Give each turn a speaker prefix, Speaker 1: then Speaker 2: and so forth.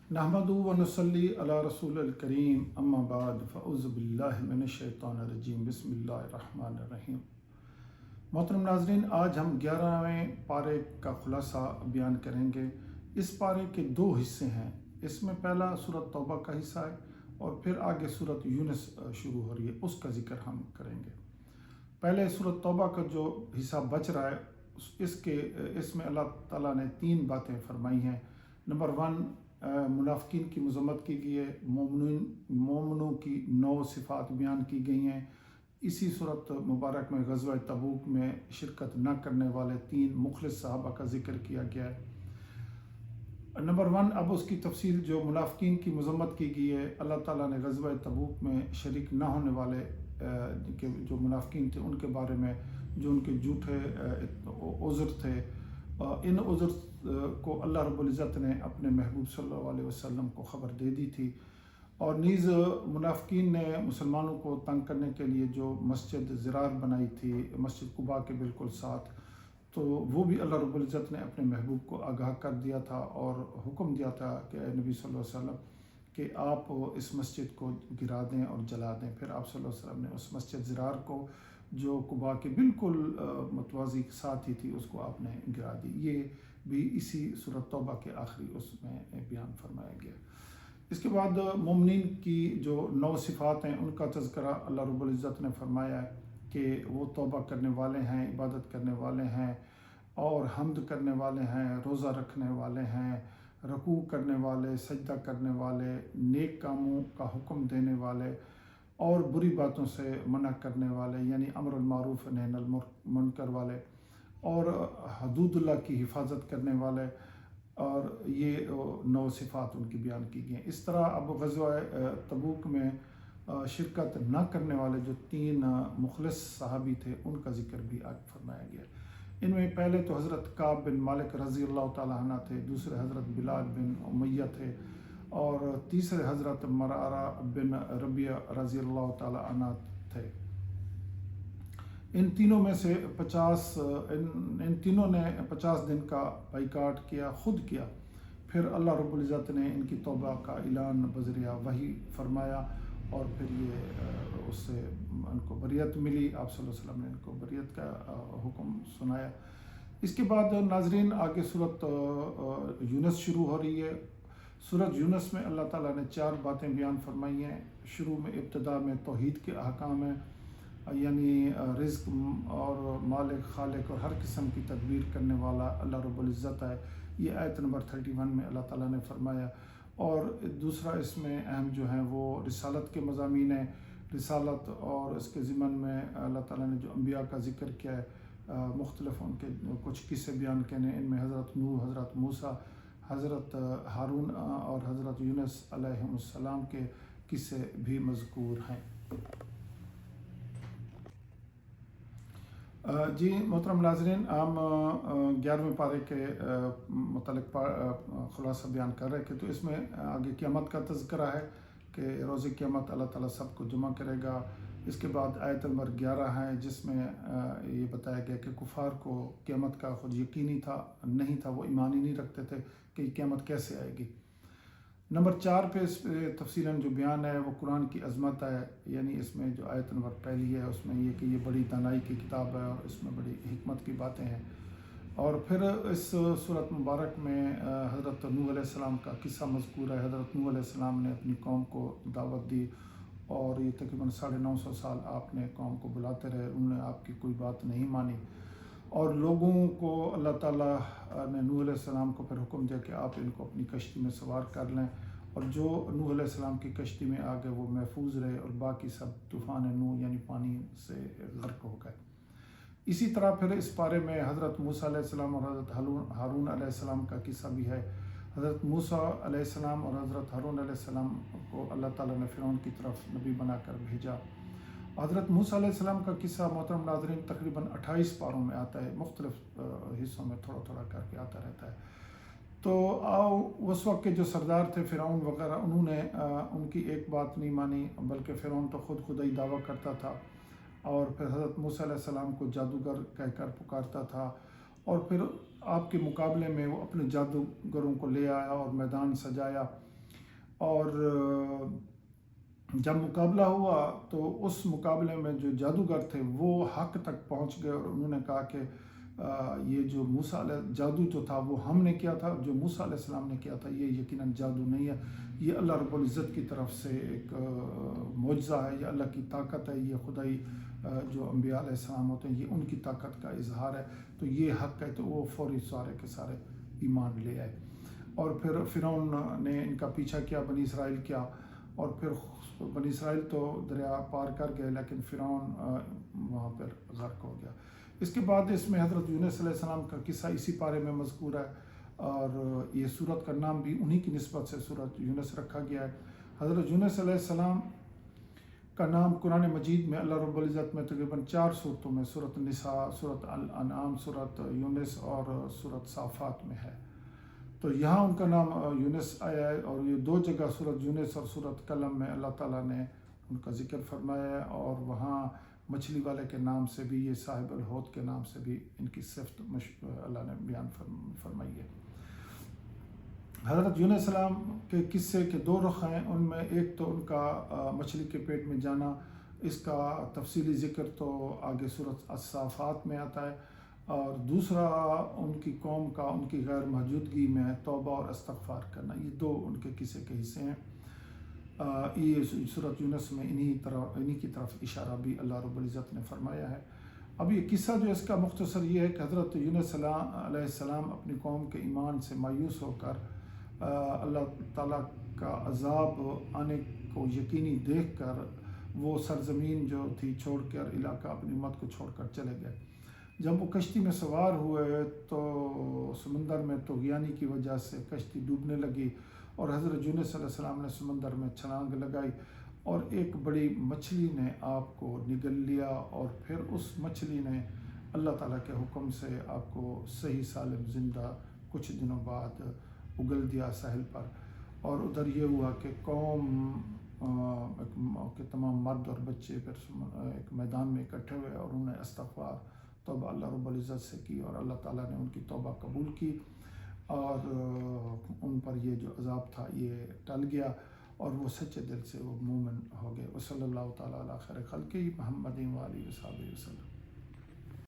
Speaker 1: नहमदुहु व नुसल्ली अला रसूलिल करीम अम्मा बाद फ़अऊज़ु बिल्लाहि मिनश शैतानिर रजीम बिस्मिल्लाहिर रहमानिर रहीम। मोहतरम नाज़रीन, आज हम 11वें पारे का खुलासा बयान करेंगे। इस पारे के दो हिस्से हैं। इसमें पहला सूरत तौबा का हिस्सा है और फिर आगे सूरत यूनुस शुरू हो रही है, उसका जिक्र हम करेंगे। पहले सूरत तौबा का जो हिस्सा बच रहा है इसमें अल्लाह ताला ने 3 बातें फरमाई हैं। नंबर 1, मुनाफिकीन की मज़म्मत की गई है। मोमिनों की 9 सिफ़ात बयान की गई हैं। इसी सूरत मुबारक में ग़ज़वा तबूक में शिरकत न करने वाले 3 मुखलिस सहाबा का जिक्र किया गया है। नंबर 1, अब उसकी तफसील जो मुनाफिकीन की मज़म्मत की गई है। अल्लाह ताला ने ग़ज़वा तबूक में शरीक न होने वाले के जो मुनाफिकीन थे उनके बारे में, जो उनके झूठे उज़्र थे, इन उज़्र को अल्लाह रब्बुल इज़्ज़त ने अपने महबूब सल्लल्लाहु अलैहि वसल्लम को ख़बर दे दी थी। और नीज़ मुनाफिकीन ने मुसलमानों को तंग करने के लिए जो मस्जिद ज़िरार बनाई थी मस्जिद कुबा के बिल्कुल साथ, तो वो भी अल्लाह रब्बुल इज़्ज़त ने अपने महबूब को आगाह कर दिया था और हुक्म दिया था कि नबी सल्लल्लाहु अलैहि वसल्लम कि आप इस मस्जिद को गिरा दें और जला दें। फिर आप सल्लल्लाहु अलैहि वसल्लम ने उस मस्जिद ज़िरार को जो कुबा के बिल्कुल मतवाज़ी साथ ही थी उसको आपने गिरा दी। ये भी इसी सूरत तौबा के आखिरी उसमें बयान फरमाया गया। इसके बाद मोमिनीन की जो 9 सिफ़ात हैं उनका तज़किरा अल्लाह रब्बुल इज़्ज़त ने फरमाया है कि वो तौबा करने वाले हैं, इबादत करने वाले हैं और हम्द करने वाले हैं, रोज़ा रखने वाले हैं, रकू करने वाले, सजदा करने वाले, नेक कामों का हुक्म देने वाले और बुरी बातों से मना करने वाले, यानी अम्रुल मारूफ नही अनिल मुनकर वाले, और हदूदुल्लाह की हिफाजत करने वाले। और ये 9 सिफ़ात उनकी बयान की गई हैं। इस तरह अब ग़ज़वा तबूक में शिरकत न करने वाले जो 3 मुखलिस सहाबी थे उनका जिक्र भी आगे फरमाया गया। इनमें पहले तो हज़रत काब बिन मालिक रज़ी अल्लाह ताला अन्हु थे, दूसरे हज़रत बिलाल बिन उमैया थे और तीसरे हज़रत मरारा बिन रबिया रज़ी अल्लाह ताला अन्हु थे। इन तीनों में से 50 इन तीनों ने 50 दिन का बाइकाट किया, खुद किया। फिर अल्लाह रब्बुल इज़्ज़त ने इनकी तौबा का ऐलान बज़रिया वही फरमाया और फिर ये उससे उनको बरियत मिली। आप सल्लल्लाहु अलैहि वसल्लम ने इनको बरियत का हुक्म सुनाया। इसके बाद नाज़रीन आगे सूरत यूनुस शुरू हो रही है। सूरत यूनुस में अल्लाह ताला ने 4 बातें बयान फरमाई हैं। शुरू में इब्तिदा में तौहीद के अहकाम हैं, यानी रिज़्क़ और मालिक खालिक और हर किस्म की तदबीर करने वाला अल्लाह रब्बुल इज़्ज़त है। ये आयत नंबर 31 में अल्लाह ताला ने फरमाया। और दूसरा इसमें अहम जो है वो रिसालत के मज़ामीन है। रिसालत और इसके ज़िमन में अल्लाह ताला ने जो अंबिया का ज़िक्र किया है, मुख्तलिफ उनके कुछ किस्से बयान किए हैं। इनमें हज़रत नूह, हज़रत मूसा, हज़रत हारून और हज़रत यूनुस अलैहिस्सलाम के किस्से भी मज़कूर हैं। जी मोहतरम नाज़रीन, हम 11वें पारे के मुतालिक खुलासा बयान कर रहे थे। तो इसमें आगे क़यामत का तज़किरा है कि रोज़े क़यामत अल्लाह ताला सबको जमा करेगा। इसके बाद आयत नंबर 11 है जिसमें ये बताया गया कि कुफ़ार को क़यामत का खुद यकीन ही था नहीं था, वो ईमान ही नहीं रखते थे कि क़यामत कैसे आएगी। नंबर 4 पे इस तफसीलन जो बयान है वो कुरान की अज़मत है, यानी इसमें जो आयत नंबर पहली है उसमें ये कि ये बड़ी दानाई की किताब है और इसमें बड़ी हिकमत की बातें हैं। और फिर इस सूरत मुबारक में हज़रत नूह अलैहिस्सलाम का किस्सा मज़कूर है। हज़रत नूह अलैहिस्सलाम ने अपनी कौम को दावत दी और ये तकरीबन 950 साल आपने कौम को बुलाते रहे, उन्होंने आपकी कोई बात नहीं मानी। और लोगों को अल्लाह ताला ने नूह अलैहिस्सलाम को फिर हुक्म दिया कि आप इनको अपनी कश्ती में सवार कर लें। और जो नूह अलैहिस्सलाम की कश्ती में आ गए वो महफूज रहे और बाकी सब तूफ़ान नूह यानी पानी से गर्क हो गए। इसी तरह फिर इस पारे में हज़रत मूसा अलैहिस्सलाम और हज़रत हारून अलैहिस्सलाम का किस्सा भी है। हज़रत मूसा अलैहिस्सलाम और हज़रत हारून अलैहिस्सलाम को अल्लाह ताला ने फ़िरौन की तरफ नबी बनाकर भेजा। हज़रत मूसा अलैहिस्सलाम का किस्सा मोहतरम नाज़रीन तकरीबन 28 पारों में आता है, मुख्तलिफ़ हिस्सों में थोड़ा थोड़ा करके आता रहता है। तो उस वक्त के जो सरदार थे फ़िरौन वगैरह, उन्होंने उनकी एक बात नहीं मानी, बल्कि फ़िरौन तो खुदाई दावा करता था और फिर हज़रत मूसा अलैहिस्सलाम को जादूगर कहकर पुकारता था। और फिर आपके मुकाबले में वो अपने जादूगरों को ले आया और मैदान सजाया اور جب مقابلہ ہوا تو اس مقابلے میں جو جادوگر تھے وہ حق تک پہنچ گئے، اور انہوں نے کہا کہ یہ جو موسیٰ علیہ جادو جو تھا وہ ہم نے کیا تھا، جو موسیٰ علیہ السلام نے کیا تھا یہ یقیناً جادو نہیں ہے، یہ اللہ رب العزت کی طرف سے ایک معجزہ ہے، یہ اللہ کی طاقت ہے، یہ خدائی جو انبیاء علیہ السلام ہوتے ہیں یہ ان کی طاقت کا اظہار ہے، تو یہ حق ہے۔ تو وہ فوری سارے کے سارے ایمان لے آئے، اور پھر فرعون نے ان کا پیچھا کیا، بنی اسرائیل کیا، اور پھر بنی اسرائیل تو دریا پار کر گئے لیکن فرعون وہاں پر غرق ہو گیا۔ اس کے بعد اس میں حضرت یونس علیہ السلام کا قصہ اسی پارے میں مذکور ہے، اور یہ سورت کا نام بھی انہی کی نسبت سے سورت یونس رکھا گیا ہے۔ حضرت یونس علیہ السلام کا نام قرآن مجید میں اللہ رب العزت میں تقریباً 4 صورتوں میں، سورت النساء، سورت الانعام، سورت یونس اور سورت صافات میں ہے، تو یہاں ان کا نام یونس آیا ہے، اور یہ 2 جگہ سورت یونس اور سورت قلم میں اللہ تعالیٰ نے ان کا ذکر فرمایا ہے، اور وہاں مچھلی والے کے نام سے بھی، یہ صاحب الحوت کے نام سے بھی ان کی صفت اللہ نے بیان فرمائی ہے۔ حضرت یونس السلام کے قصے کے 2 رخ ہیں، ان میں ایک تو ان کا مچھلی کے پیٹ میں جانا، اس کا تفصیلی ذکر تو آگے سورت الصافات میں آتا ہے، اور دوسرا ان کی قوم کا ان کی غیر موجودگی میں توبہ اور استغفار کرنا، یہ 2 ان کے قصے کے حصے ہیں۔ یہ سورت یونس میں انہی کی طرف اشارہ بھی اللہ رب العزت نے فرمایا ہے۔ اب یہ قصہ جو اس کا مختصر یہ ہے کہ حضرت یونس علیہ السلام اپنی قوم کے ایمان سے مایوس ہو کر اللہ تعالیٰ کا عذاب آنے کو یقینی دیکھ کر وہ سرزمین جو تھی چھوڑ کر علاقہ اپنی امت کو چھوڑ کر چلے گئے۔ جب وہ کشتی میں سوار ہوئے تو سمندر میں طغیانی کی وجہ سے کشتی ڈوبنے لگی، اور حضرت یونس علیہ السلام نے سمندر میں چھلانگ لگائی، اور ایک بڑی مچھلی نے آپ کو نگل لیا، اور پھر اس مچھلی نے اللہ تعالیٰ کے حکم سے آپ کو صحیح سالم زندہ کچھ دنوں بعد اگل دیا ساحل پر، اور ادھر یہ ہوا کہ قوم کے تمام مرد اور بچے پھر ایک میدان میں اکٹھے ہوئے، اور انہوں نے استغفار توبہ اللہ رب العزت سے کی، اور اللہ تعالیٰ نے ان کی توبہ قبول کی، اور ان پر یہ جو عذاب تھا یہ ٹل گیا، اور وہ سچے دل سے وہ مومن ہو گئے۔ وصلی اللہ تعالیٰ علی خیر خلقہ محمد و آلہ وصحبہ وسلم۔